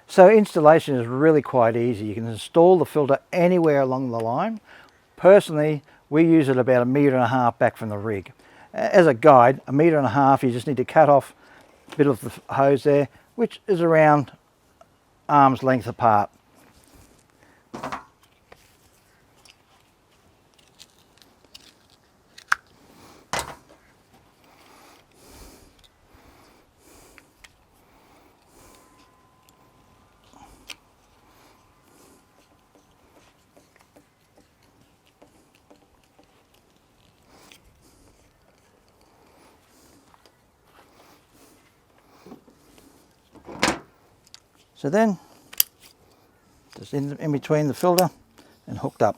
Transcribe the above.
So installation is really quite easy. You can install the filter anywhere along the line. Personally, we use it about 1.5 meters back from the rig. As a guide, 1.5 meters, you just need to cut off a bit of the hose there, which is around arm's length apart. So then, just in between the filter and hooked up.